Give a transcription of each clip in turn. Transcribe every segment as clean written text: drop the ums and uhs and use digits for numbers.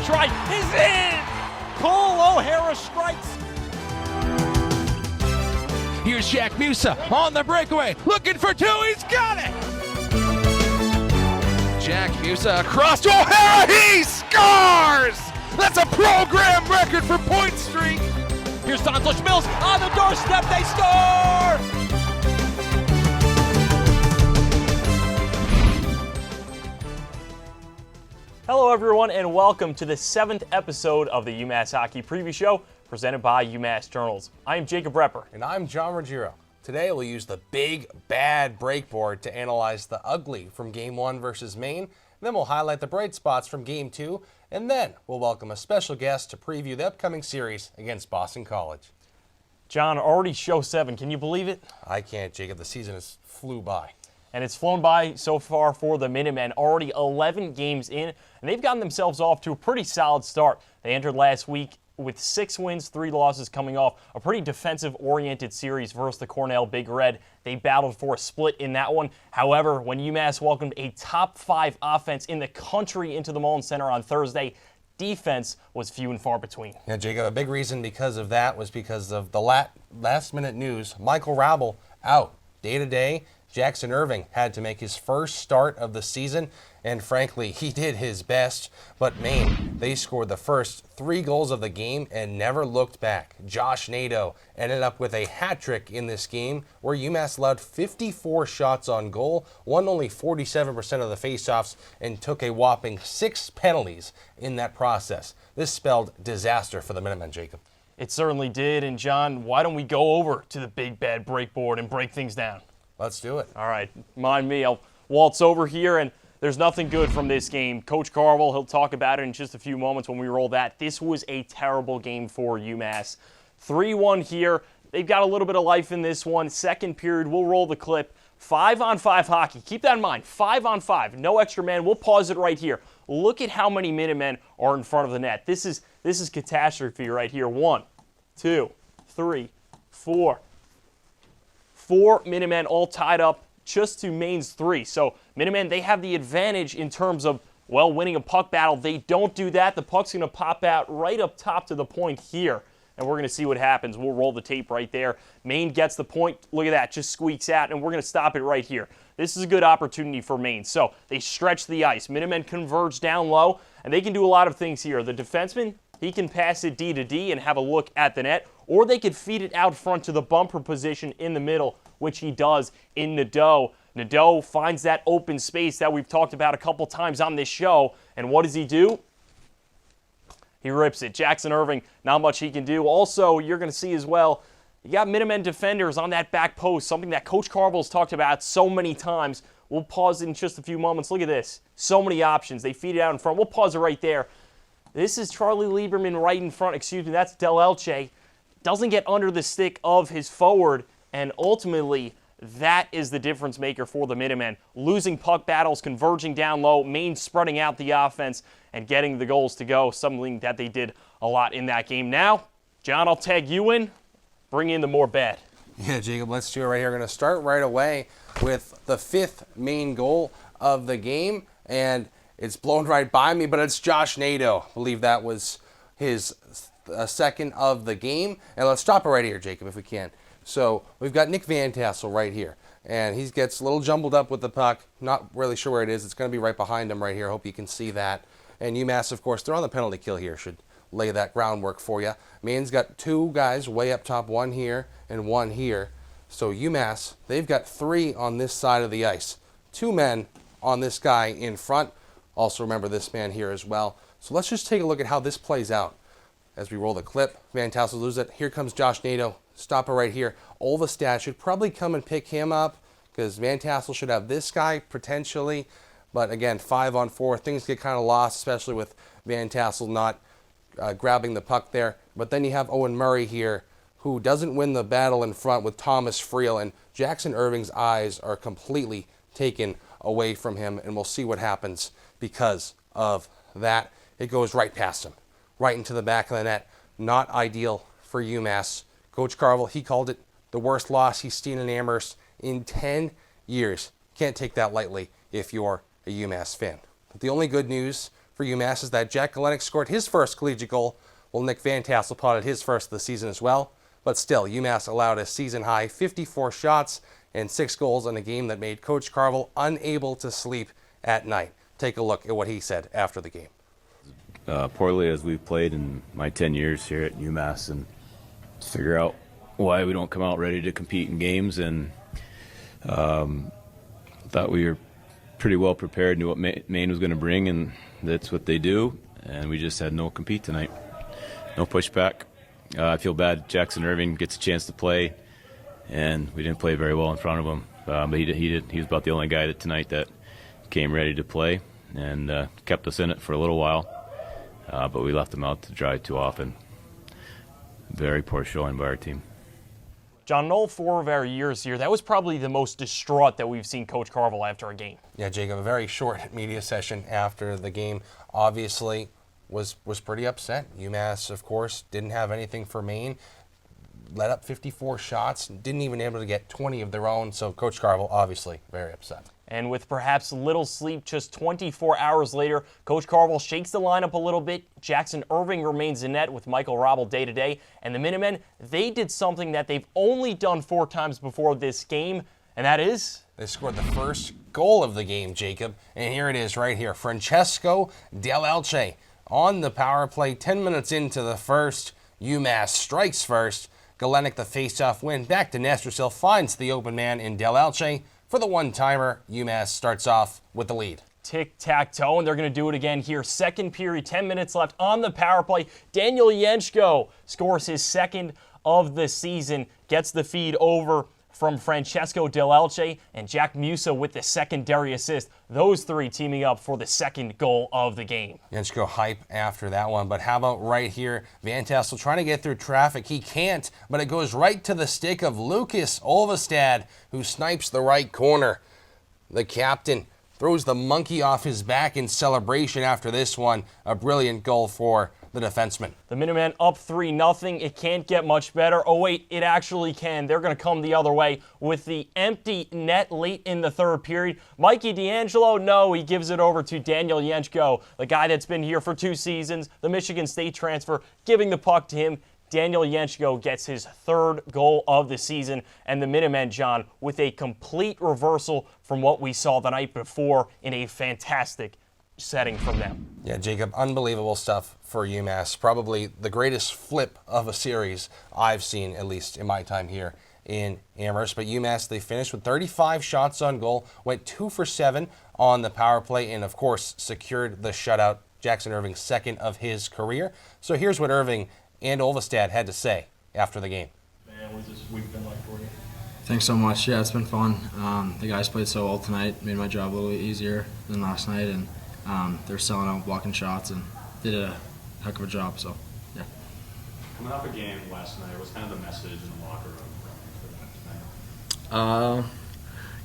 try is in! Cole O'Hara strikes. Here's Jack Musa on the breakaway, looking for two, he's got it! Jack Musa across to O'Hara, he scores! That's a program record for point streak! Here's Dontless Mills on the doorstep, they score! Hello everyone and welcome to the 7th episode of the UMass Hockey Preview Show presented by UMass Journals. I am Jacob Repper. And I'm John Ruggiero. Today we'll use the big, bad breakboard to analyze the ugly from Game 1 versus Maine. Then we'll highlight the bright spots from Game 2. And then we'll welcome a special guest to preview the upcoming series against Boston College. John, already show 7. Can you believe it? I can't, Jacob. The season has flew by. And it's flown by so far for the Minutemen. Already 11 games in, and they've gotten themselves off to a pretty solid start. They entered last week with 6 wins, 3 losses, coming off a pretty defensive-oriented series versus the Cornell Big Red. They battled for a split in that one. However, when UMass welcomed a top-5 offense in the country into the Mullen Center on Thursday, defense was few and far between. Yeah, Jacob, a big reason because of that was because of the last-minute news. Michael Rabel out day-to-day. Jackson Irving had to make his first start of the season, and frankly, he did his best. But Maine, they scored the first 3 goals of the game and never looked back. Josh Nadeau ended up with a hat trick in this game where UMass allowed 54 shots on goal, won only 47% of the faceoffs, and took a whopping 6 penalties in that process. This spelled disaster for the Minutemen, Jacob. It certainly did, and John, why don't we go over to the big bad breakboard and break things down? Let's do it. All right, mind me, I'll waltz over here, and there's nothing good from this game. Coach Carvel, he'll talk about it in just a few moments when we roll that. This was a terrible game for UMass. 3-1 here. They've got a little bit of life in this one. Second period, we'll roll the clip. 5-on-5 hockey. Keep that in mind, 5-on-5. No extra man. We'll pause it right here. Look at how many Minutemen are in front of the net. This is catastrophe right here. 1, 2, 3, 4. 4 Minutemen all tied up just to Maine's 3. So Minutemen, they have the advantage in terms of, well, winning a puck battle. They don't do that. The puck's going to pop out right up top to the point here. And we're going to see what happens. We'll roll the tape right there. Maine gets the point. Look at that. Just squeaks out. And we're going to stop it right here. This is a good opportunity for Maine. So they stretch the ice. Minutemen converge down low. And they can do a lot of things here. The defenseman, he can pass it D to D and have a look at the net. Or they could feed it out front to the bumper position in the middle, which he does in Nadeau. Nadeau finds that open space that we've talked about a couple times on this show. And what does he do? He rips it. Jackson Irving, not much he can do. Also, you're going to see as well, you got Minutemen defenders on that back post, something that Coach Carvel's talked about so many times. We'll pause it in just a few moments. Look at this. So many options. They feed it out in front. We'll pause it right there. This is Charlie Lieberman right in front. Excuse me, that's Del Elche. Doesn't get under the stick of his forward, and ultimately, that is the difference maker for the Minutemen. Losing puck battles, converging down low, Maine spreading out the offense, and getting the goals to go, something that they did a lot in that game. Now, John, I'll tag you in. Bring in the more bad. Yeah, Jacob, let's do it right here. We're going to start right away with the 5th Maine goal of the game, and it's blown right by me, but it's Josh Nadeau. I believe that was his second of the game. And let's stop it right here, Jacob, if we can. So we've got Nick Van Tassel right here, and he gets a little jumbled up with the puck. Not really sure where it is. It's going to be right behind him right here. Hope you can see that. And UMass, of course, they're on the penalty kill here. Should lay that groundwork for you. Maine's got 2 guys way up top, 1 here and 1 here. So UMass, they've got 3 on this side of the ice. 2 men on this guy in front. Also remember this man here as well. So let's just take a look at how this plays out. As we roll the clip, Van Tassel loses it. Here comes Josh Nadeau. Stop it right here. Olvestad should probably come and pick him up because Van Tassel should have this guy potentially. But again, 5-on-4, things get kind of lost, especially with Van Tassel not grabbing the puck there. But then you have Owen Murray here, who doesn't win the battle in front with Thomas Friel, and Jackson Irving's eyes are completely taken away from him, and we'll see what happens because of that. It goes right past him, right into the back of the net. Not ideal for UMass. Coach Carvel, he called it the worst loss he's seen in Amherst in 10 years. Can't take that lightly if you're a UMass fan. But the only good news for UMass is that Jack Galenic scored his first collegiate goal, while Nick Van Tassel potted his first of the season as well. But still, UMass allowed a season-high 54 shots and 6 goals in a game that made Coach Carvel unable to sleep at night. Take a look at what he said after the game. Poorly as we've played in my 10 years here at UMass, and to figure out why we don't come out ready to compete in games, and thought we were pretty well prepared, knew what Maine was going to bring, and that's what they do, and we just had no compete tonight. No pushback. I feel bad Jackson Irving gets a chance to play, and we didn't play very well in front of him, but he did. He was about the only guy tonight that came ready to play and kept us in it for a little while. But we left them out to dry too often. Very poor showing by our team. John, in all 4 of our years here, that was probably the most distraught that we've seen Coach Carvel after a game. Yeah, Jacob, a very short media session after the game. Obviously was pretty upset. UMass, of course, didn't have anything for Maine. Let up 54 shots, didn't even able to get 20 of their own. So Coach Carvel, obviously, very upset. And with perhaps little sleep, just 24 hours later, Coach Carvel shakes the lineup a little bit. Jackson Irving remains in net with Michael Robel day-to-day. And the Minutemen, they did something that they've only done 4 times before this game, and that is... They scored the first goal of the game, Jacob. And here it is right here. Francesco Del Elche on the power play. 10 minutes into the first, UMass strikes first. Galenic, the face-off win. Back to Nestersil, finds the open man in Del Elche. For the one-timer, UMass starts off with the lead. Tic-tac-toe, and they're going to do it again here. Second period, 10 minutes left on the power play. Daniel Jenczko scores his second of the season, gets the feed over from Francesco Del Elche, and Jack Musa with the secondary assist. Those 3 teaming up for the second goal of the game. Jenczko hype after that one, but how about right here? Van Tassel trying to get through traffic. He can't, but it goes right to the stick of Lucas Olvestad, who snipes the right corner. The captain throws the monkey off his back in celebration after this one. A brilliant goal for the defenseman. The Minutemen up 3-0. It can't get much better. Oh, wait, it actually can. They're going to come the other way with the empty net late in the third period. Mikey D'Angelo, no, he gives it over to Daniel Jenczko, the guy that's been here for 2 seasons, the Michigan State transfer, giving the puck to him. Daniel Jenczko gets his 3rd goal of the season, and the Minutemen, John, with a complete reversal from what we saw the night before in a fantastic setting from them. Yeah, Jacob, unbelievable stuff for UMass. Probably the greatest flip of a series I've seen, at least in my time here in Amherst. But UMass, they finished with 35 shots on goal, went 2 for 7 on the power play, and of course secured the shutout, Jackson Irving's 2nd of his career. So here's what Irving and Olvestad had to say after the game. Man, what's this week been like for you? Thanks so much. Yeah, it's been fun. The guys played so well tonight, made my job a little easier than last night, and they're selling out, blocking shots, and did a heck of a job. So, yeah. Coming off a game last night, what's kind of the message in the locker room for that tonight?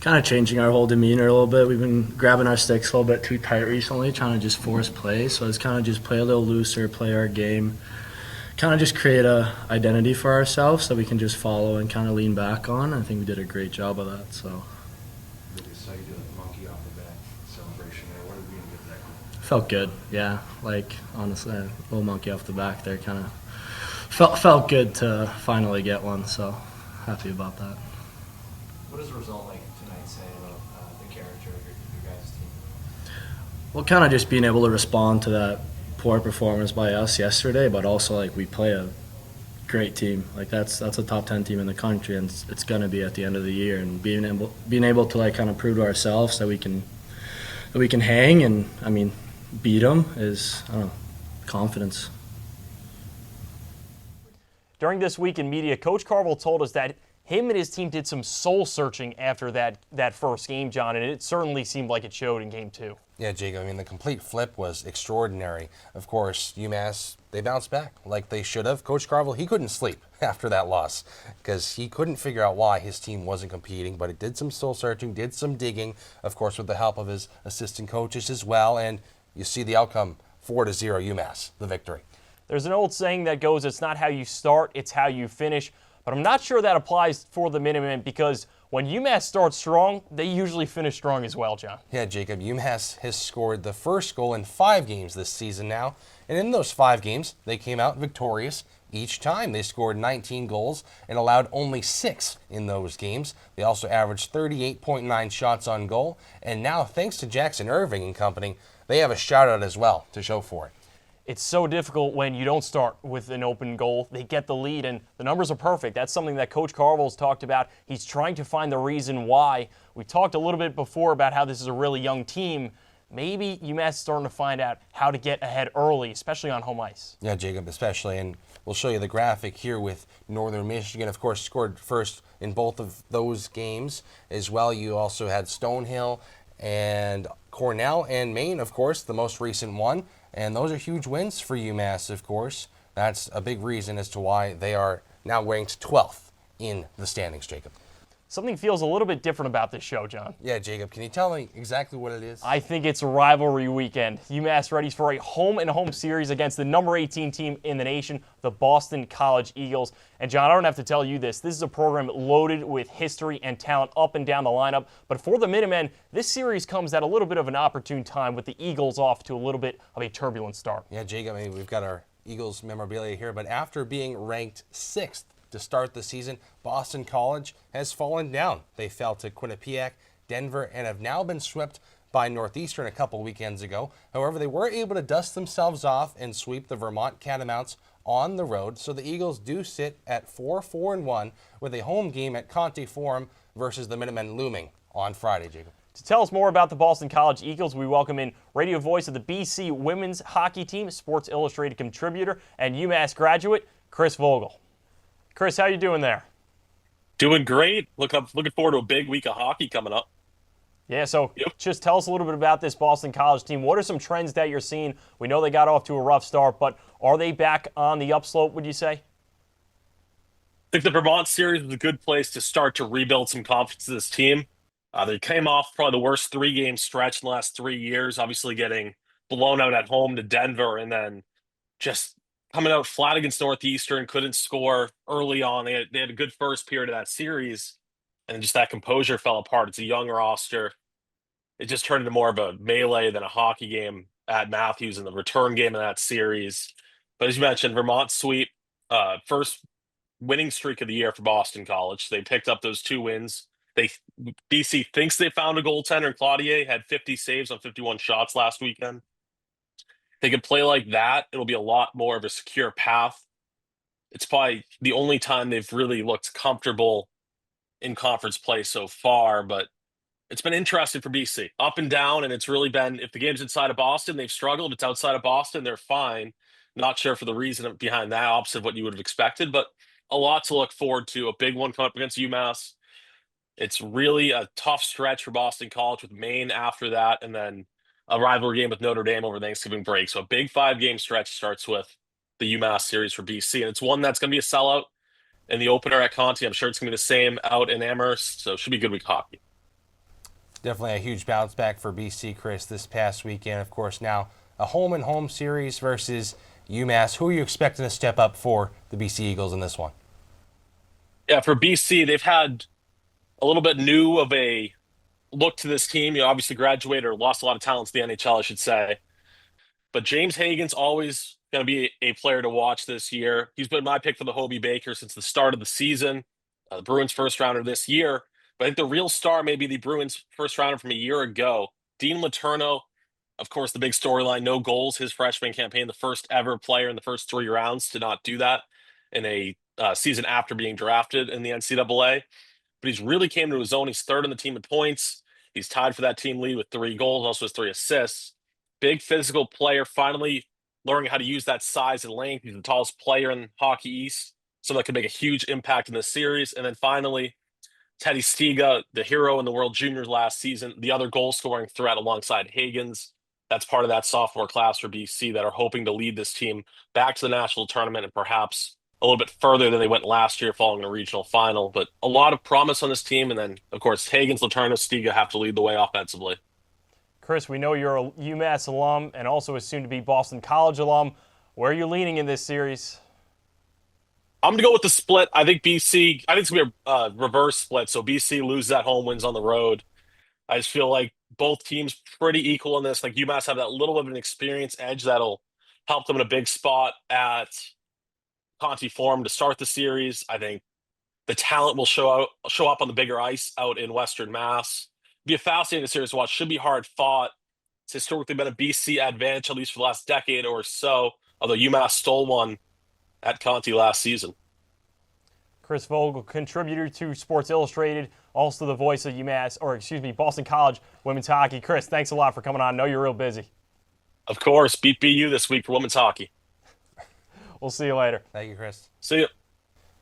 Kind of changing our whole demeanor a little bit. We've been grabbing our sticks a little bit too tight recently, trying to just force play. So it's kind of just play a little looser, play our game, kind of just create a identity for ourselves that we can just follow and kind of lean back on. I think we did a great job of that. So. Really saw you do the monkey off the back celebration there. What did we get that? Felt good, yeah. Like, honestly, a little monkey off the back there kind of felt good to finally get one, so happy about that. What does the result like tonight say about the character of your guys' team? Well, kind of just being able to respond to that poor performance by us yesterday, but also like we play a great team. Like that's a top 10 team in the country, and it's going to be at the end of the year. And being able to like kind of prove to ourselves that we can hang and I mean beat them is confidence. During this week in media, Coach Carvel told us that him and his team did some soul searching after that first game, John, and it certainly seemed like it showed in game 2. Yeah, Jacob, I mean, the complete flip was extraordinary. Of course, UMass, they bounced back like they should have. Coach Carvel, he couldn't sleep after that loss because he couldn't figure out why his team wasn't competing, but it did some soul searching, did some digging, of course, with the help of his assistant coaches as well, and you see the outcome, 4-0 UMass, the victory. There's an old saying that goes, it's not how you start, it's how you finish. But I'm not sure that applies for the Minutemen because when UMass starts strong, they usually finish strong as well, John. Yeah, Jacob, UMass has scored the first goal in 5 games this season now, and in those 5 games, they came out victorious each time. They scored 19 goals and allowed only 6 in those games. They also averaged 38.9 shots on goal, and now, thanks to Jackson Irving and company, they have a shutout as well to show for it. It's so difficult when you don't start with an open goal. They get the lead, and the numbers are perfect. That's something that Coach Carvel's talked about. He's trying to find the reason why. We talked a little bit before about how this is a really young team. Maybe UMass is starting to find out how to get ahead early, especially on home ice. Yeah, Jacob, especially, and we'll show you the graphic here with Northern Michigan, of course, scored first in both of those games as well. You also had Stonehill and Cornell and Maine, of course, the most recent one. And those are huge wins for UMass, of course. That's a big reason as to why they are now ranked 12th in the standings, Jacob. Something feels a little bit different about this show, John. Yeah, Jacob, can you tell me exactly what it is? I think it's rivalry weekend. UMass ready for a home-and-home series against the number 18 team in the nation, the Boston College Eagles. And, John, I don't have to tell you this. This is a program loaded with history and talent up and down the lineup. But for the Minutemen, this series comes at a little bit of an opportune time with the Eagles off to a little bit of a turbulent start. Yeah, Jacob, I mean, we've got our Eagles memorabilia here, but after being ranked 6th to start the season, Boston College has fallen down. They fell to Quinnipiac, Denver, and have now been swept by Northeastern a couple weekends ago. However, they were able to dust themselves off and sweep the Vermont Catamounts on the road. So the Eagles do sit at 4-4-1 with a home game at Conte Forum versus the Minutemen looming on Friday, Jacob. To tell us more about the Boston College Eagles, we welcome in radio voice of the BC women's hockey team, Sports Illustrated contributor, and UMass graduate, Chris Vogel. Chris, how you doing there? Doing great. Looking forward to a big week of hockey coming up. Yeah, so just tell us a little bit about this Boston College team. What are some trends that you're seeing? We know they got off to a rough start, but are they back on the upslope, would you say? I think the Vermont series was a good place to start to rebuild some confidence in this team. They came off probably the worst 3-game stretch in the last 3 years, obviously getting blown out at home to Denver and then just coming out flat against Northeastern, couldn't score early on. They had a good first period of that series, and just that composure fell apart. It's a young roster. It just turned into more of a melee than a hockey game at Matthews in the return game of that series. But as you mentioned, Vermont sweep, first winning streak of the year for Boston College. They picked up those 2 wins. BC thinks they found a goaltender. Claudier had 50 saves on 51 shots last weekend. They could play like that, it'll be a lot more of a secure path. It's probably the only time they've really looked comfortable in conference play so far, but it's been interesting for BC. Up and down, and it's really been, if the game's inside of Boston, they've struggled. If it's outside of Boston, they're fine. Not sure for the reason behind that, opposite of what you would have expected, but a lot to look forward to. A big one coming up against UMass. It's really a tough stretch for Boston College with Maine after that, and then a rivalry game with Notre Dame over Thanksgiving break. So a big 5-game stretch starts with the UMass series for BC, and it's one that's going to be a sellout in the opener at Conte. I'm sure it's going to be the same out in Amherst, so it should be a good week of hockey. Definitely a huge bounce back for BC, Chris, this past weekend. Of course, now a home-and-home series versus UMass. Who are you expecting to step up for the BC Eagles in this one? Yeah, for BC, they've had a little bit new of a look to this team. You obviously graduated or lost a lot of talent to the NHL, I should say. But James Hagan's always going to be a player to watch this year. He's been my pick for the Hobie Baker since the start of the season. The Bruins first rounder this year. But I think the real star may be the Bruins first rounder from a year ago. Dean Letourneau, of course, the big storyline, no goals his freshman campaign, the first ever player in the first 3 rounds to not do that in a season after being drafted in the NCAA. But he's really came to his own. He's third on the team in points. He's tied for that team lead with 3 goals, also has 3 assists. Big physical player, finally learning how to use that size and length. He's the tallest player in Hockey East, so that could make a huge impact in this series. And then finally, Teddy Stiga, the hero in the World Juniors last season, the other goal-scoring threat alongside Hagans. That's part of that sophomore class for BC that are hoping to lead this team back to the national tournament and perhaps a little bit further than they went last year following a regional final. But a lot of promise on this team. And then, of course, Hagans, Letourneau, Stiga have to lead the way offensively. Chris, we know you're a UMass alum and also a soon-to-be Boston College alum. Where are you leaning in this series? I'm going to go with the split. I think BC, I think it's going to be a reverse split. So BC loses at home, wins on the road. I just feel like both teams pretty equal in this. Like UMass have that little bit of an experience edge that'll help them in a big spot at Conti Forum to start the series. I think the talent will show up on the bigger ice out in Western Mass. Be a fascinating series to watch. Should be hard fought. It's historically been a BC advantage, at least for the last decade or so, although UMass stole one at Conti last season. Chris Vogel, contributor to Sports Illustrated, also the voice of Boston College women's hockey. Chris, thanks a lot for coming on. I know you're real busy. Of course, beat BU this week for women's hockey. We'll see you later. Thank you, Chris. See you.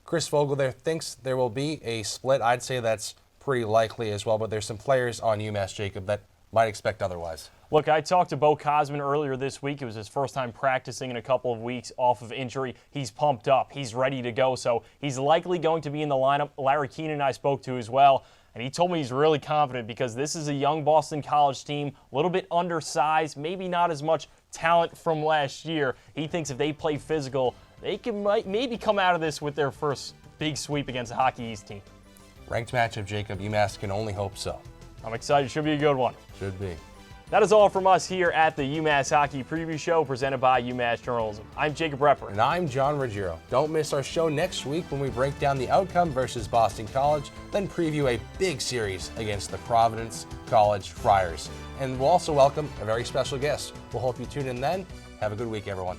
Chris Vogel there thinks there will be a split. I'd say that's pretty likely as well, but there's some players on UMass, Jacob, that might expect otherwise. Look, I talked to Bo Cosman earlier this week. It was his first time practicing in a couple of weeks off of injury. He's pumped up. He's ready to go, so he's likely going to be in the lineup. Larry Keenan I spoke to as well, and he told me he's really confident because this is a young Boston College team, a little bit undersized, maybe not as much talent from last year. He thinks if they play physical, they can maybe come out of this with their first big sweep against a Hockey East team. Ranked matchup, Jacob. UMass can only hope so. I'm excited. Should be a good one. Should be. That is all from us here at the UMass Hockey Preview Show presented by UMass Journalism. I'm Jacob Repper. And I'm John Ruggiero. Don't miss our show next week when we break down the outcome versus Boston College, then preview a big series against the Providence College Friars. And we'll also welcome a very special guest. We'll hope you tune in then. Have a good week, everyone.